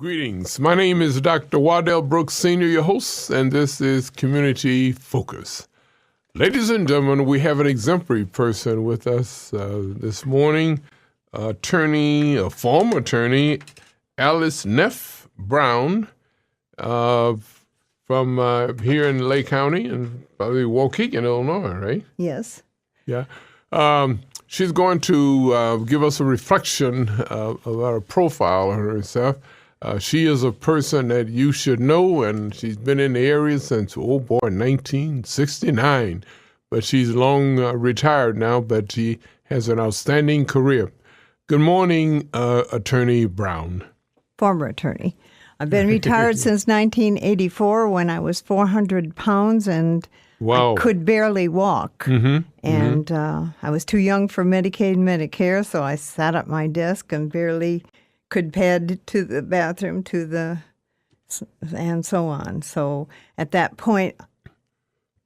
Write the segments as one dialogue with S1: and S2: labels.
S1: Greetings. My name is Dr. Waddell Brooks, Sr., your host, and this is Community Focus. Ladies and gentlemen, we have an exemplary person with us this morning, a former attorney, Alice Neff Brown, from here in Lake County and probably Waukegan, Illinois, right?
S2: Yes.
S1: Yeah. She's going to give us a reflection of our profile of herself. She is a person that you should know, and she's been in the area since, 1969. But she's long retired now, but she has an outstanding career. Good morning, Attorney Brown.
S2: Former attorney. I've been retired since 1984 when I was 400 pounds and
S1: Wow.
S2: I could barely walk. And I was too young for Medicaid and Medicare, so I sat at my desk and barely could pad to the bathroom, and so on. So at that point,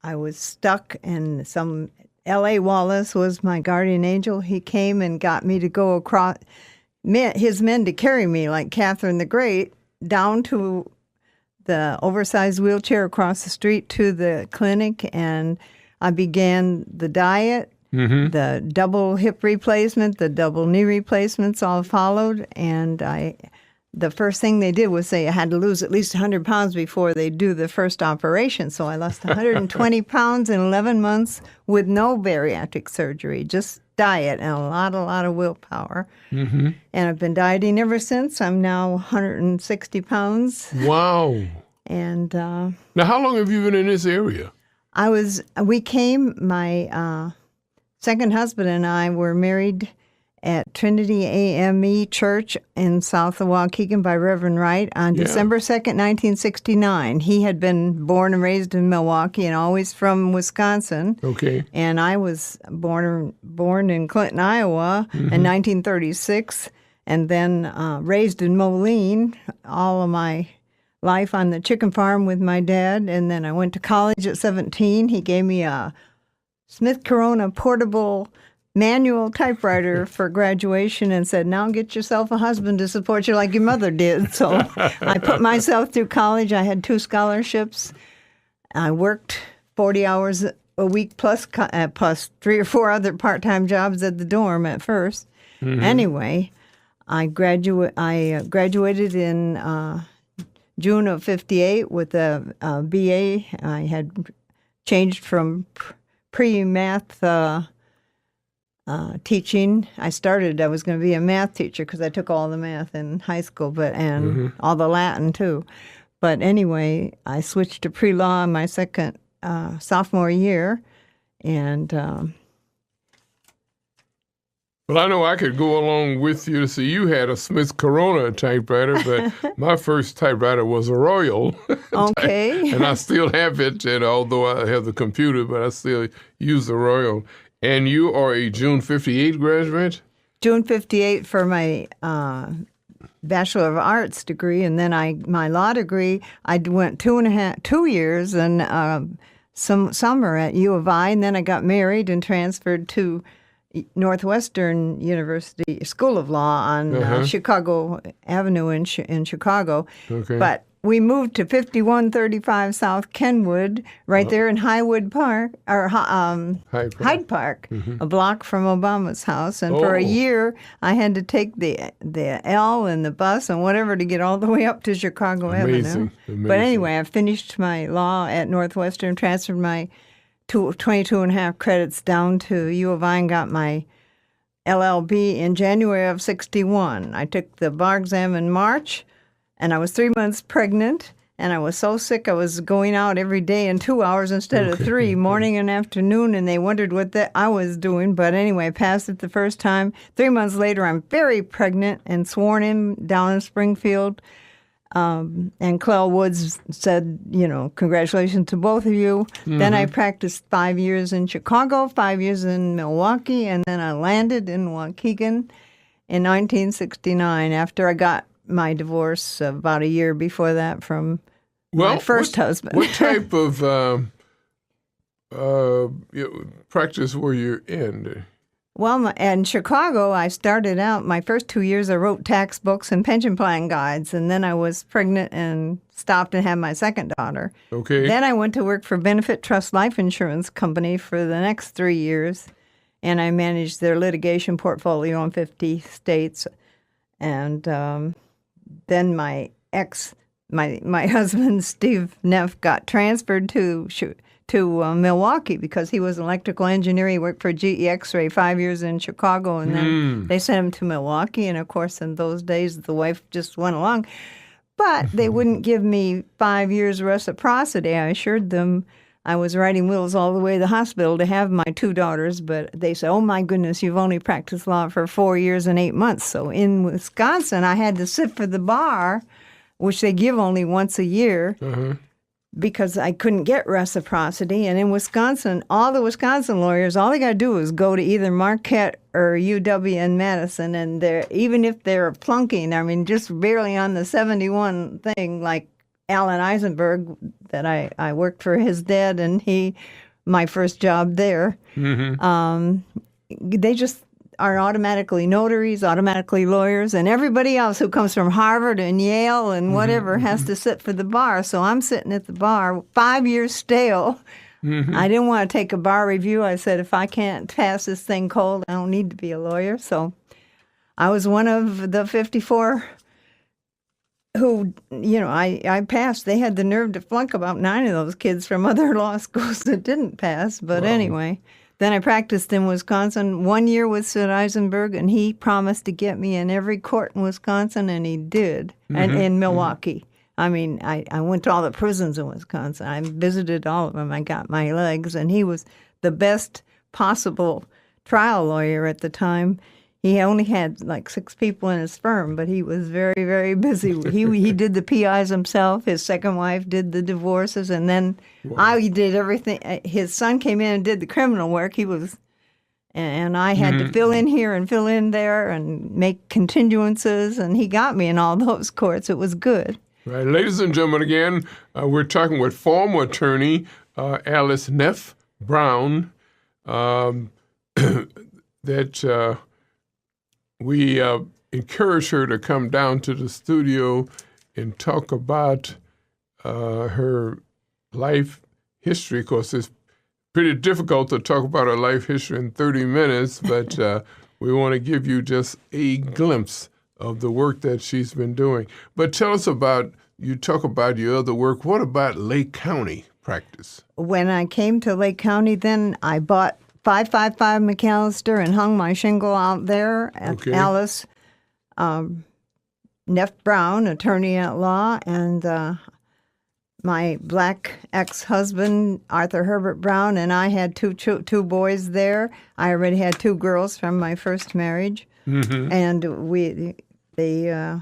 S2: I was stuck, and some L.A. Wallace was my guardian angel. He came and got me to go across, his men to carry me like Catherine the Great down to the oversized wheelchair across the street to the clinic, and I began the diet. The double hip replacement, the double knee replacements all followed, and the first thing they did was say I had to lose at least 100 pounds before they do the first operation. So I lost 120 pounds in 11 months with no bariatric surgery, just diet and a lot of willpower. And I've been dieting ever since. I'm now 160 pounds.
S1: Wow.
S2: And
S1: now, how long have you been in this area?
S2: My second husband and I were married at Trinity AME Church in south of Waukegan by Reverend Wright on December 2nd, 1969. He had been born and raised in Milwaukee and always from Wisconsin.
S1: Okay.
S2: And I was born in Clinton, Iowa in 1936, and then raised in Moline all of my life on the chicken farm with my dad. And then I went to college at 17. He gave me a Smith Corona portable manual typewriter for graduation and said, now get yourself a husband to support you like your mother did. So I put myself through college. I had 2 scholarships. I worked 40 hours a week plus 3 or 4 other part-time jobs at the dorm at first. Anyway, I graduated in June of 58 with a BA. I had changed from pre-math teaching. I was going to be a math teacher because I took all the math in high school, and all the Latin too. But anyway, I switched to pre-law in my second sophomore year, and
S1: well, I know I could go along with you to see you had a Smith Corona typewriter, but my first typewriter was a Royal.
S2: Okay.
S1: And I still have it, and although I have the computer, but I still use the Royal. And you are a June 58 graduate?
S2: June 58 for my Bachelor of Arts degree, and then my law degree, I went 2 years and some summer at U of I, and then I got married and transferred to Northwestern University School of Law on Chicago Avenue in Chicago. Okay. But we moved to 5135 South Kenwood, right there in Hyde Park, a block from Obama's house. And for a year, I had to take the L and the bus and whatever to get all the way up to Chicago Avenue. But anyway, I finished my law at Northwestern, transferred my 22 and a half credits down to U of I and got my LLB in January of 61. I took the bar exam in March, and I was 3 months pregnant, and I was so sick I was going out every day in 2 hours instead of 3, morning and afternoon, and they wondered what I was doing. But anyway, I passed it the first time. 3 months later, I'm very pregnant and sworn in down in Springfield. And Clell Woods said, congratulations to both of you. Then I practiced 5 years in Chicago, 5 years in Milwaukee, and then I landed in Waukegan in 1969 after I got my divorce about a year before that from my first husband.
S1: What type of practice were you in?
S2: Well, in Chicago, I started out, my first 2 years, I wrote tax books and pension plan guides, and then I was pregnant and stopped and had my second daughter.
S1: Okay.
S2: Then I went to work for Benefit Trust Life Insurance Company for the next 3 years, and I managed their litigation portfolio in 50 states. And then my husband, Steve Neff, got transferred to Milwaukee because he was an electrical engineer. He worked for GE X-ray 5 years in Chicago, and then they sent him to Milwaukee. And, of course, in those days, the wife just went along. But they wouldn't give me 5 years reciprocity. I assured them I was riding wheels all the way to the hospital to have my 2 daughters. But they said, oh, my goodness, you've only practiced law for 4 years and 8 months. So in Wisconsin, I had to sit for the bar, which they give only once a year. Because I couldn't get reciprocity. And in Wisconsin, all the Wisconsin lawyers, all they got to do is go to either Marquette or UW in Madison. And even if they're plunking, I mean, just barely on the 71 thing, like Alan Eisenberg, that I worked for his dad, and my first job there, they just are automatically notaries, automatically lawyers, and everybody else who comes from Harvard and Yale and whatever has to sit for the bar. So I'm sitting at the bar, 5 years stale. I didn't want to take a bar review. I said, if I can't pass this thing cold, I don't need to be a lawyer. So I was one of the 54 who, I passed. They had the nerve to flunk about 9 of those kids from other law schools that didn't pass. But anyway. Then I practiced in Wisconsin 1 year with Sid Eisenberg, and he promised to get me in every court in Wisconsin, and he did, and in Milwaukee. I mean, I went to all the prisons in Wisconsin. I visited all of them. I got my legs, and he was the best possible trial lawyer at the time. He only had like 6 people in his firm, but he was very, very busy. He did the PIs himself. His second wife did the divorces, and then I did everything. His son came in and did the criminal work. And I had to fill in here and fill in there and make continuances, and he got me in all those courts. It was good.
S1: Right. Ladies and gentlemen, again, we're talking with former attorney Alice Neff Brown, that we encourage her to come down to the studio and talk about her life history. Of course, it's pretty difficult to talk about her life history in 30 minutes, but we want to give you just a glimpse of the work that she's been doing. But tell us you talk about your other work. What about Lake County practice?
S2: When I came to Lake County, then I bought 555 McAllister and hung my shingle out there at Alice Neff Brown, attorney at law, and my black ex-husband, Arthur Herbert Brown, and I had two boys there. I already had 2 girls from my first marriage, and they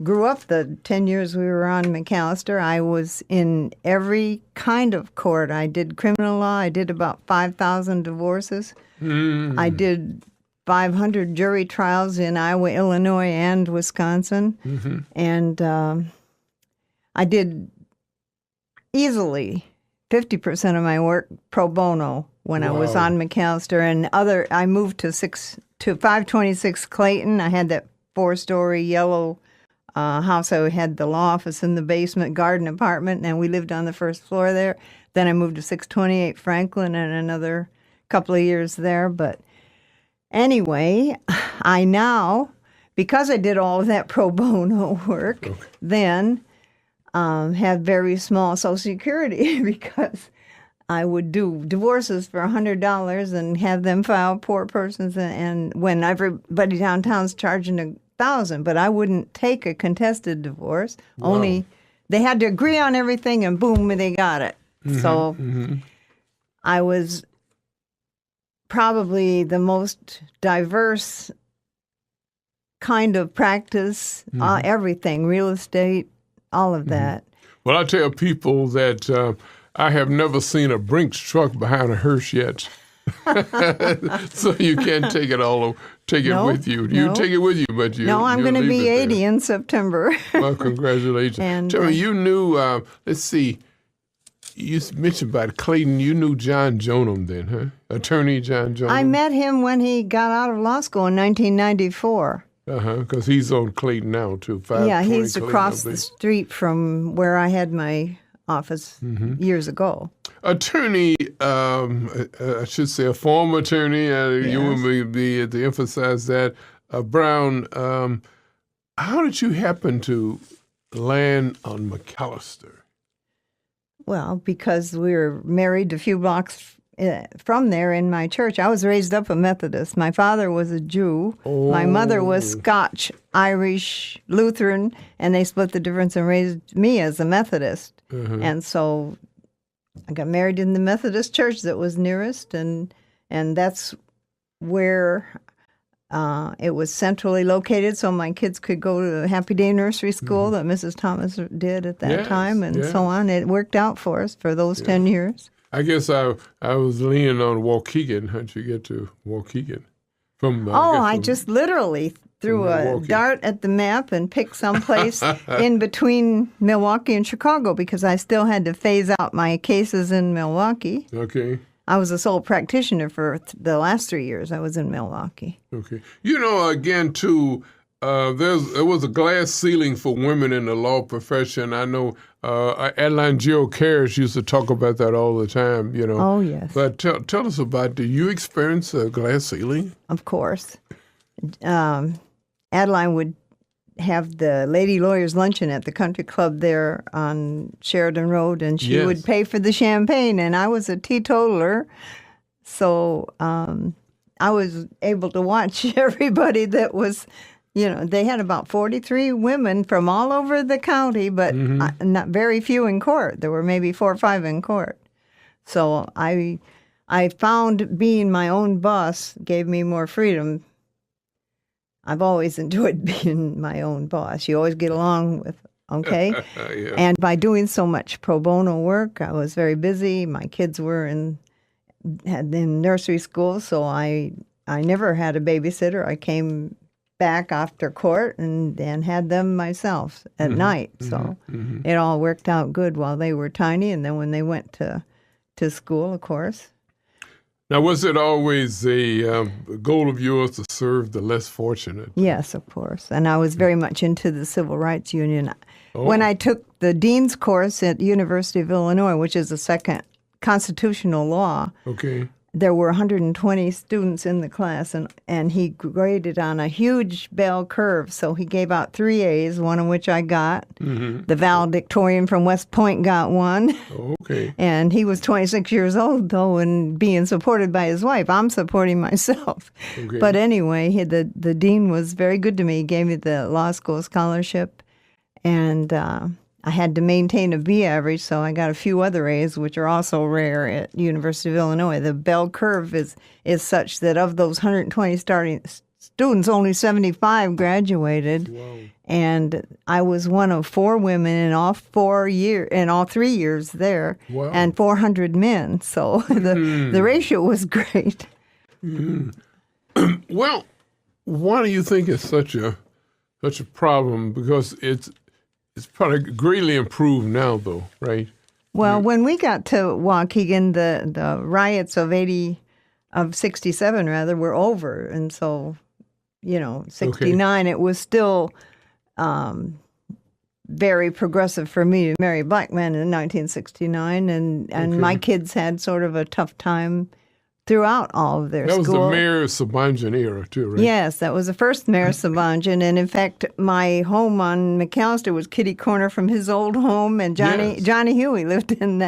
S2: grew up the 10 years we were on McAllister. I was in every kind of court. I did criminal law. I did about 5,000 divorces. I did 500 jury trials in Iowa, Illinois, and Wisconsin. And I did easily 50% of my work pro bono when I was on McAllister. And I moved to 526 Clayton. I had that 4-story yellow house. I had the law office in the basement, garden apartment, and we lived on the first floor there. Then I moved to 628 Franklin and another couple of years there. But anyway, I now, because I did all of that pro bono work, then had very small Social Security because I would do divorces for $100 and have them file poor persons, and when everybody downtown's charging $1,000, but I wouldn't take a contested divorce. Only they had to agree on everything, and boom, they got it. So I was probably the most diverse kind of practice, everything, real estate, all of that.
S1: Well, I tell people that I have never seen a Brinks truck behind a hearse yet. So you can't take it with you. You take it with you, but you.
S2: No, I'm going to be 80 in September.
S1: Well, congratulations.
S2: And
S1: tell me, you knew. Let's see. you mentioned about Clayton. You knew John Jonum then, huh? Attorney John Jonum.
S2: I met him when he got out of law school in 1994.
S1: Because he's on Clayton now, too.
S2: Yeah, he's
S1: Clayton,
S2: across the street from where I had my office years ago.
S1: Attorney, I should say a former attorney, you would be to emphasize that. Brown, how did you happen to land on McAllister?
S2: Well, because we were married a few blocks from there in my church. I was raised up a Methodist. My father was a Jew. Oh. My mother was Scotch, Irish, Lutheran, and they split the difference and raised me as a Methodist. And so I got married in the Methodist church that was nearest, and that's where it was centrally located, so my kids could go to Happy Day Nursery School that Mrs. Thomas did at that time, and so on. It worked out for us for those 10 years.
S1: I guess I was leaning on Waukegan. How'd you get to Waukegan?
S2: I just literally threw a dart at the map and picked someplace in between Milwaukee and Chicago because I still had to phase out my cases in Milwaukee.
S1: Okay.
S2: I was a sole practitioner for the last 3 years I was in Milwaukee.
S1: Okay. Again, too, there was a glass ceiling for women in the law profession. I know Adeline Jill Karras used to talk about that all the time,
S2: Oh, yes.
S1: But tell us about, do you experience a glass ceiling?
S2: Of course. Adeline would have the Lady Lawyers Luncheon at the country club there on Sheridan Road, and she would pay for the champagne, and I was a teetotaler, so I was able to watch everybody that was, they had about 43 women from all over the county, but not very few in court. There were maybe 4 or 5 in court. So I found being my own boss gave me more freedom. I've always enjoyed being my own boss. You always get along with, okay? Yeah. And by doing so much pro bono work, I was very busy. My kids were in nursery school, so I never had a babysitter. I came back after court and had them myself at night. So it all worked out good while they were tiny, and then when they went to school, of course.
S1: Now, was it always a goal of yours to serve the less fortunate?
S2: Yes, of course. And I was very much into the Civil Rights Union. Oh. When I took the Dean's course at University of Illinois, which is a second constitutional law, there were 120 students in the class, and he graded on a huge bell curve. So he gave out 3 A's, one of which I got. The valedictorian from West Point got one.
S1: Okay.
S2: And he was 26 years old, though, and being supported by his wife. I'm supporting myself. Okay. But anyway, the dean was very good to me. He gave me the law school scholarship, and I had to maintain a B average, so I got a few other A's, which are also rare at University of Illinois. The bell curve is such that of those 120 starting students, only 75 graduated. Wow. And I was one of 4 women in all 3 years there, wow. And 400 men. So the ratio was great.
S1: Well, why do you think it's such a problem? Because it's probably greatly improved now, though, right?
S2: Well, when we got to Waukegan, the riots of 67 were over, and so 69, it was still very progressive for me to marry a black man in 1969, and my kids had sort of a tough time throughout all of their school.
S1: That was the Mayor Sabanjan era, too, right?
S2: Yes, that was the first Mayor Sabanjan. And in fact, my home on McAllister was kitty corner from his old home, and Johnny Huey lived in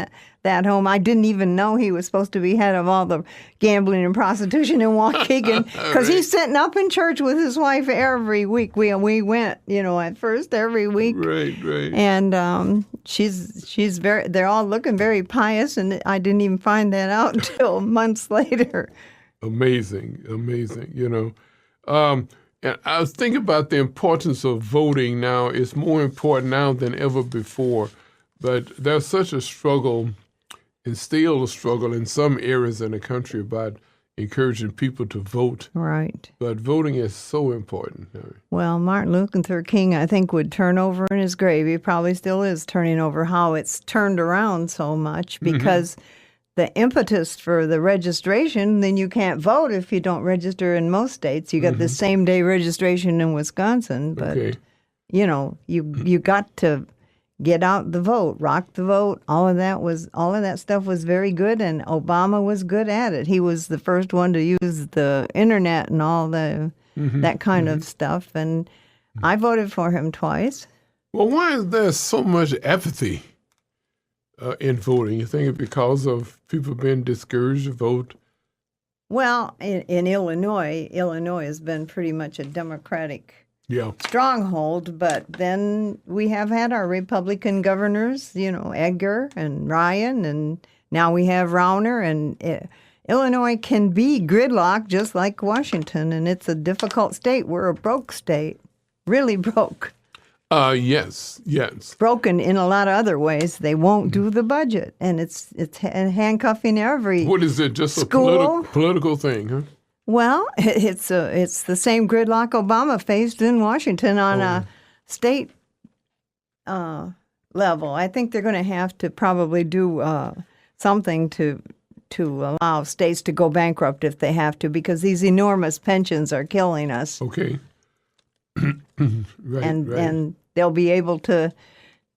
S2: that home. I didn't even know he was supposed to be head of all the gambling and prostitution in Waukegan, because he's sitting up in church with his wife every week. We went, at first every week.
S1: Right.
S2: And they're all looking very pious, and I didn't even find that out until months later.
S1: Amazing. And I was thinking about the importance of voting now. It's more important now than ever before. But there's such a struggle, and still a struggle in some areas in the country about encouraging people to vote.
S2: Right.
S1: But voting is so important.
S2: Well, Martin Luther King, I think, would turn over in his grave. He probably still is turning over how it's turned around so much because the impetus for the registration, then you can't vote if you don't register in most states. You got the same day registration in Wisconsin, but you know, you got to get out the vote, rock the vote. All of that stuff was very good, and Obama was good at it. He was the first one to use the internet and all the that kind of stuff, and I voted for him twice.
S1: Well, why is there so much apathy in voting? You think it's because of people being discouraged to vote?
S2: Well, in Illinois has been pretty much a Democratic stronghold, but then we have had our Republican governors, you know, Edgar and Ryan, and now we have Rauner, and Illinois can be gridlocked just like Washington, and it's a difficult state. We're a broke state, really broke.
S1: Yes.
S2: Broken in a lot of other ways. They won't do the budget, and it's handcuffing every
S1: What is it? Just
S2: school?
S1: A political thing, huh?
S2: Well, it's the same gridlock Obama faced in Washington on a state level. I think they're going to have to probably do something to allow states to go bankrupt if they have to, because these enormous pensions are killing us.
S1: Okay. Right.
S2: And they'll be able to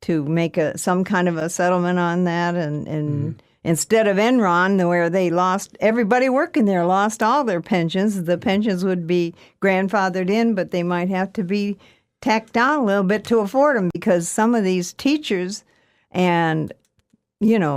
S2: make some kind of a settlement on that, and instead of Enron, where they lost everybody working there lost all their pensions, the pensions would be grandfathered in, but they might have to be tacked down a little bit to afford them, because some of these teachers and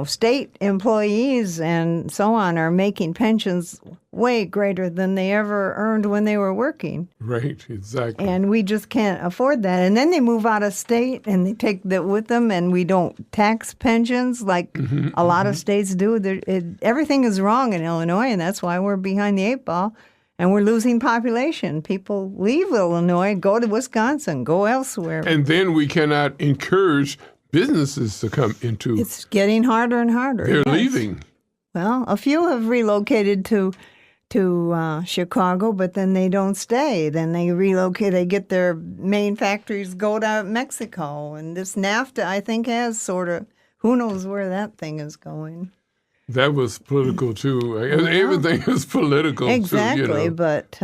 S2: state employees and so on are making pensions way greater than they ever earned when they were working.
S1: Right, exactly.
S2: And we just can't afford that. And then they move out of state and they take that with them, and we don't tax pensions like a lot of states do. Everything is wrong in Illinois, and that's why we're behind the eight ball. And we're losing population. People leave Illinois, go to Wisconsin, go elsewhere.
S1: And then we cannot encourage businesses to come into.
S2: It's getting harder and harder.
S1: They're leaving.
S2: Well, a few have relocated to Chicago, but then they don't stay. Then they relocate. They get their main factories, go to Mexico. And this NAFTA, I think, has sort of, who knows where that thing is going.
S1: That was political, too. Everything is political,
S2: exactly,
S1: too.
S2: But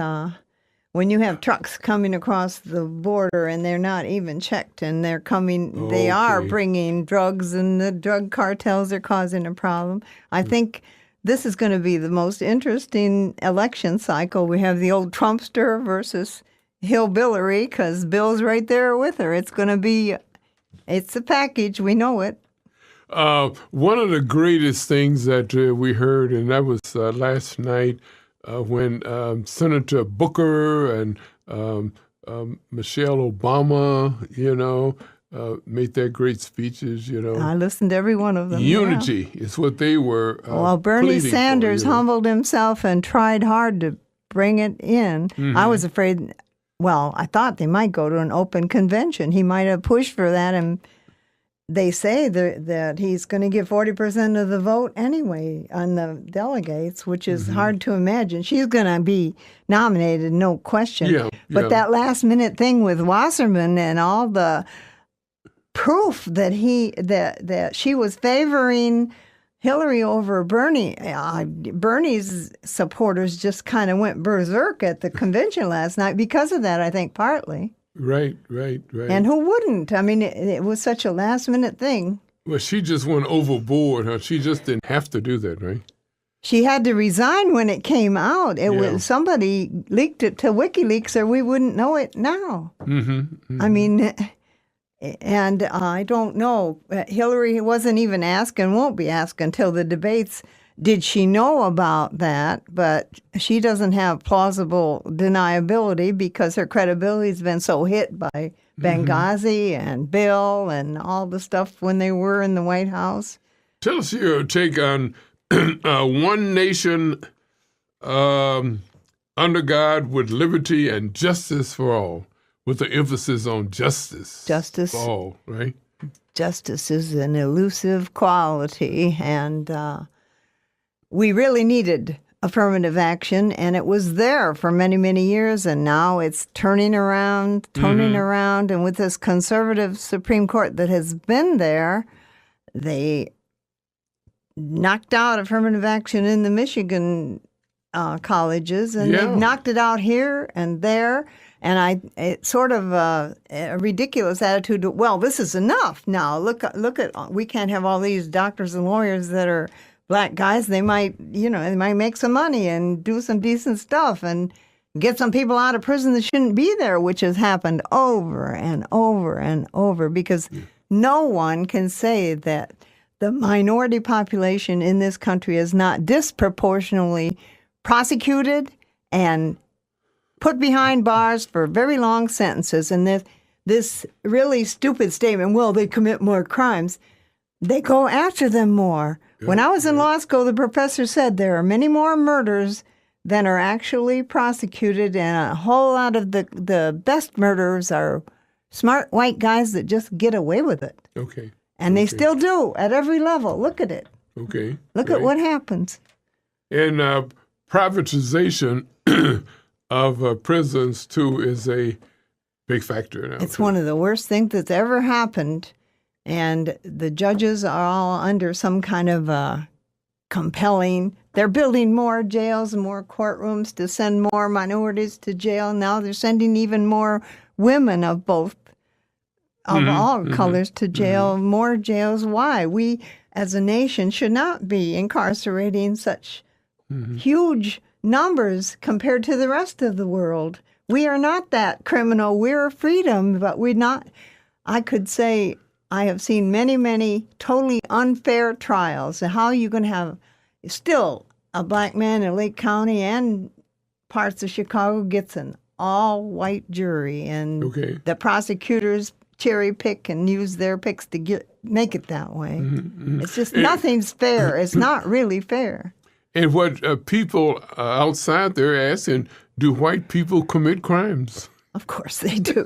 S2: when you have trucks coming across the border and they're not even checked, and they're coming, they are bringing drugs, and the drug cartels are causing a problem. I think this is going to be the most interesting election cycle. We have the old Trumpster versus Hillbilly, because Bill's right there with her. It's going to be, it's a package. We know it.
S1: One of the greatest things that we heard, and that was last night, when Senator Booker and Michelle Obama, made their great speeches,
S2: I listened to every one of them.
S1: Unity is what they were
S2: Well, Bernie Sanders humbled himself and tried hard to bring it in. I was afraid, I thought they might go to an open convention. He might have pushed for that, and they say that he's going to get 40% of the vote anyway on the delegates, which is hard to imagine. She's going to be nominated, no question. But that last-minute thing with Wasserman and all the proof that she was favoring Hillary over Bernie, Bernie's supporters just kind of went berserk at the convention last night because of that, I think, partly.
S1: Right.
S2: And who wouldn't? I mean, it was such a last-minute thing.
S1: Well, she just went overboard, huh? She just didn't have to do that, right?
S2: She had to resign when it came out. It was somebody leaked it to WikiLeaks, or we wouldn't know it now. I mean, and I don't know. Hillary wasn't even asked and won't be asked until the debates. Did she know about that? But she doesn't have plausible deniability because her credibility has been so hit by Benghazi and Bill and all the stuff when they were in the White House.
S1: Tell us your take on one nation under God with liberty and justice for all, with the emphasis on justice.
S2: Justice.
S1: For all, right?
S2: Justice is an elusive quality, and we really needed affirmative action, and it was there for many, many years, and now it's turning around, and with this conservative Supreme Court that has been there, they knocked out affirmative action in the Michigan colleges, and they've knocked it out here and there, and it's sort of a ridiculous attitude. Well, this is enough now. Look at we can't have all these doctors and lawyers that are black guys. They might make some money and do some decent stuff and get some people out of prison that shouldn't be there, which has happened over and over and over, because no one can say that the minority population in this country is not disproportionately prosecuted and put behind bars for very long sentences. And this really stupid statement, well, they commit more crimes. They go after them more. When I was in law school, the professor said there are many more murders than are actually prosecuted, and a whole lot of the best murderers are smart white guys that just get away with it.
S1: Okay.
S2: And they still do at every level. Look at it.
S1: Okay.
S2: Look at what happens.
S1: And privatization of prisons, too, is a big factor now.
S2: It's one of the worst things that's ever happened. And the judges are all under some kind of compelling. They're building more jails and more courtrooms to send more minorities to jail. Now they're sending even more women of both, of all colors to jail, more jails. Why? We, as a nation, should not be incarcerating such huge numbers compared to the rest of the world. We are not that criminal. We're freedom, but we're not. I could say I have seen many, many totally unfair trials. How are you going to have still a black man in Lake County and parts of Chicago gets an all-white jury, and the prosecutors cherry pick and use their picks to make it that way. It's just nothing's fair. It's not really fair.
S1: And what people outside there are asking, do white people commit crimes?
S2: Of course they do.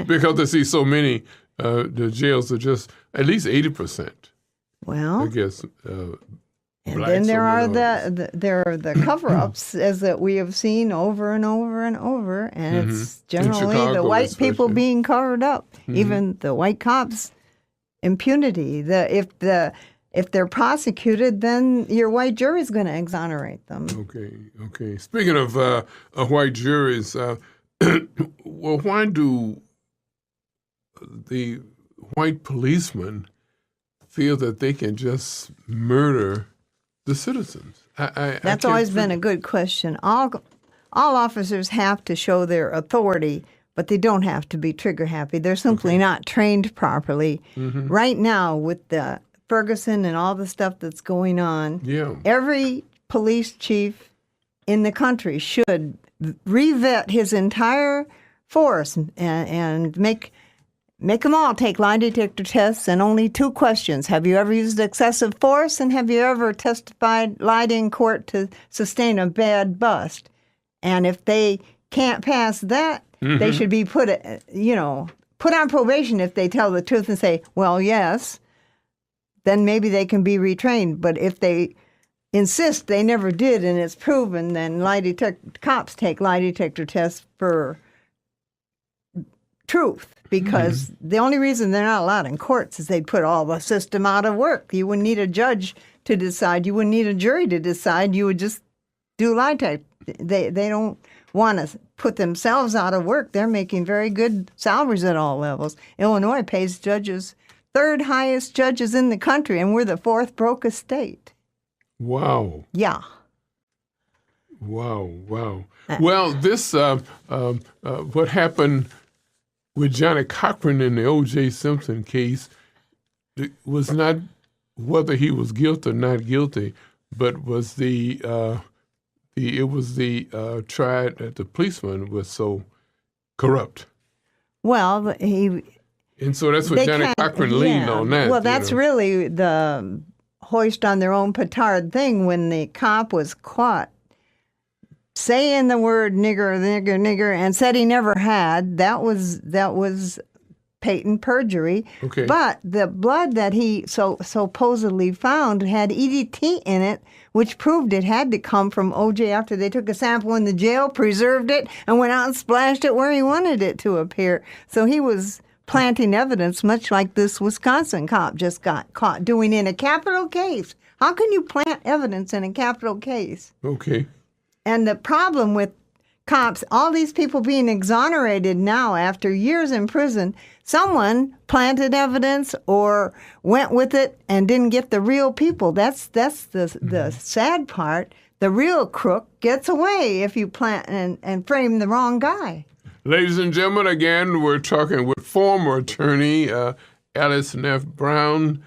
S1: Because they see so many. The jails are just at least 80%.
S2: Well,
S1: I guess.
S2: And then there are the cover-ups, as that we have seen over and over and over, and it's generally the white people being covered up. Even the white cops, impunity. If they're prosecuted, then your white jury is going to exonerate them.
S1: Okay. Speaking of white juries, well, why do the white policemen feel that they can just murder the citizens?
S2: That's always been a good question. All officers have to show their authority, but they don't have to be trigger happy. They're simply not trained properly. Right now, with the Ferguson and all the stuff that's going on, every police chief in the country should revet his entire force and make them all take lie detector tests, and only 2 questions. Have you ever used excessive force, and have you ever lied in court to sustain a bad bust? And if they can't pass that, they should be put on probation if they tell the truth and say, well, yes, then maybe they can be retrained. But if they insist they never did and it's proven, then cops take lie detector tests for truth. Because the only reason they're not allowed in courts is they'd put all the system out of work. You wouldn't need a judge to decide. You wouldn't need a jury to decide. You would just do lie detector. They don't want to put themselves out of work. They're making very good salaries at all levels. Illinois pays judges 3rd highest judges in the country, and we're the 4th brokest state.
S1: Wow.
S2: Yeah.
S1: Wow. Well, this what happened with Johnny Cochran in the O.J. Simpson case, it was not whether he was guilty or not guilty, but was the trial that the policeman was so corrupt.
S2: Well,
S1: and so that's what Johnny Cochran leaned on that.
S2: Well, that's really the hoist on their own petard thing. When the cop was caught saying the word nigger, and said he never had, that was patent perjury.
S1: Okay.
S2: But the blood that he supposedly found had EDT in it, which proved it had to come from OJ after they took a sample in the jail, preserved it, and went out and splashed it where he wanted it to appear. So he was planting evidence, much like this Wisconsin cop just got caught doing in a capital case. How can you plant evidence in a capital case?
S1: Okay.
S2: And the problem with cops, all these people being exonerated now after years in prison, someone planted evidence or went with it and didn't get the real people. That's the sad part. The real crook gets away if you plant and frame the wrong guy.
S1: Ladies and gentlemen, again, we're talking with former attorney Alice Neff Brown.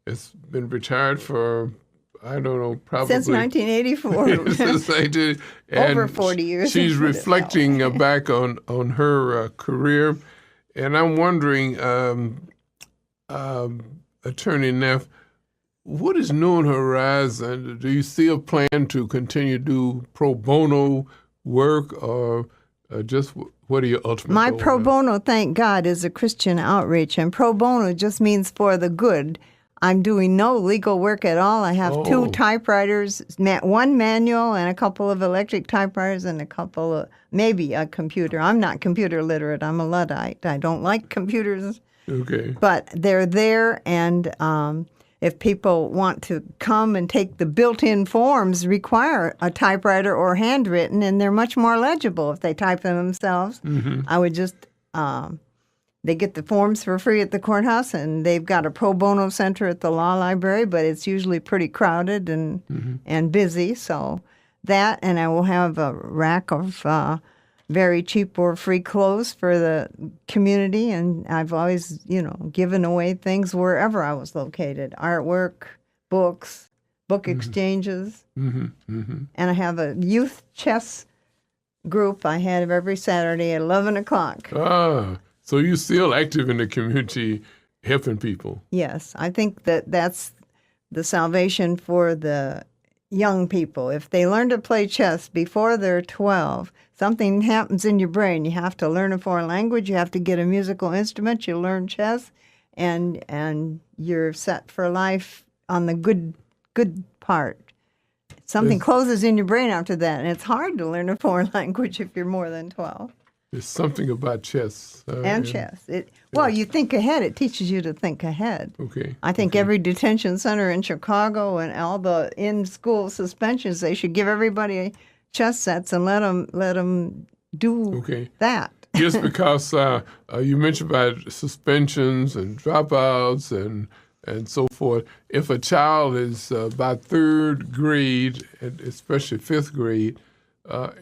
S1: Has been retired for, I don't know, probably
S2: since 1984.
S1: Since
S2: over 40 years.
S1: She's reflecting back on her career, and I'm wondering, Attorney Neff, what is new on the horizon? Do you see a plan to continue to do pro bono work, or just what are your ultimate
S2: My
S1: goals?
S2: pro bono, thank God, is a Christian outreach, and pro bono just means for the good. I'm doing no legal work at all. I have 2 typewriters, 1 manual and a couple of electric typewriters and a couple of, maybe a computer. I'm not computer literate. I'm a Luddite. I don't like computers.
S1: Okay.
S2: But they're there, and if people want to come and take the built-in forms, require a typewriter or handwritten, and they're much more legible if they type them themselves. Mm-hmm. I would just... They get the forms for free at the courthouse, and they've got a pro bono center at the law library, but it's usually pretty crowded and busy. So that, and I will have a rack of very cheap or free clothes for the community, and I've always, given away things wherever I was located, artwork, books, book exchanges. Mm-hmm. Mm-hmm. And I have a youth chess group I have every Saturday at 11 o'clock.
S1: So you're still active in the community, helping people? Yes.
S2: I think that's the salvation for the young people. If they learn to play chess before they're 12, something happens in your brain. You have to learn a foreign language. You have to get a musical instrument. You learn chess, and you're set for life on the good part. Something closes in your brain after that, and it's hard to learn a foreign language if you're more than 12.
S1: There's something about chess.
S2: Chess. Well, you think ahead. It teaches you to think ahead.
S1: Okay.
S2: I think every detention center in Chicago and all the in-school suspensions, they should give everybody chess sets and let them do that.
S1: Just because you mentioned about suspensions and dropouts and so forth, if a child is about 3rd grade, and especially 5th grade,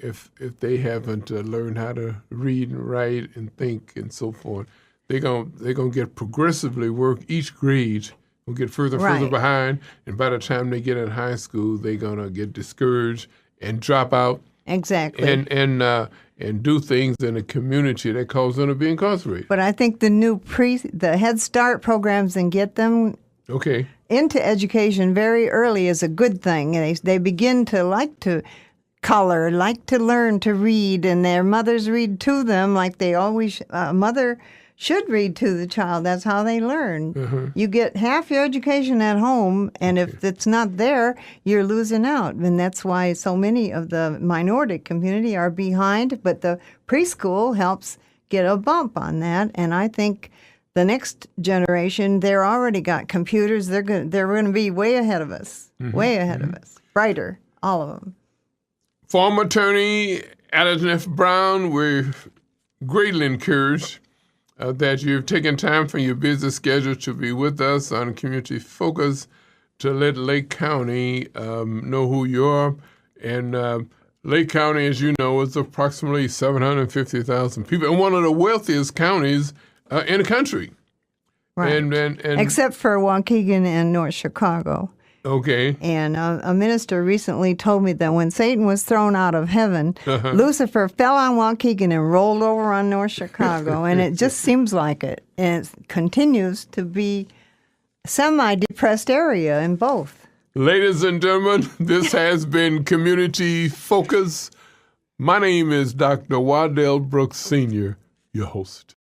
S1: if they haven't learned how to read and write and think and so forth, they're gonna get progressively work. Each grade will get further behind, and by the time they get in high school, they're gonna get discouraged and drop out.
S2: Exactly.
S1: And do things in the community that cause them to be incarcerated.
S2: But I think the Head Start programs and get them into education very early is a good thing. And they begin to like to color, like to learn to read, and their mothers read to them like they always, a mother should read to the child. That's how they learn. Mm-hmm. You get half your education at home, and if it's not there, you're losing out. And that's why so many of the minority community are behind, but the preschool helps get a bump on that. And I think the next generation, they're already got computers. They're going to be way ahead of us, way ahead of us, brighter, all of them.
S1: Former attorney Alice Neff Brown, we're greatly encouraged that you've taken time from your busy schedule to be with us on Community Focus to let Lake County know who you are. And Lake County, as you know, is approximately 750,000 people and one of the wealthiest counties in the country.
S2: Right. And except for Waukegan and North Chicago.
S1: Okay.
S2: And a minister recently told me that when Satan was thrown out of heaven, Lucifer fell on Waukegan and rolled over on North Chicago. And it just seems like it. And it continues to be a semi-depressed area in both.
S1: Ladies and gentlemen, this has been Community Focus. My name is Dr. Waddell Brooks Sr., your host.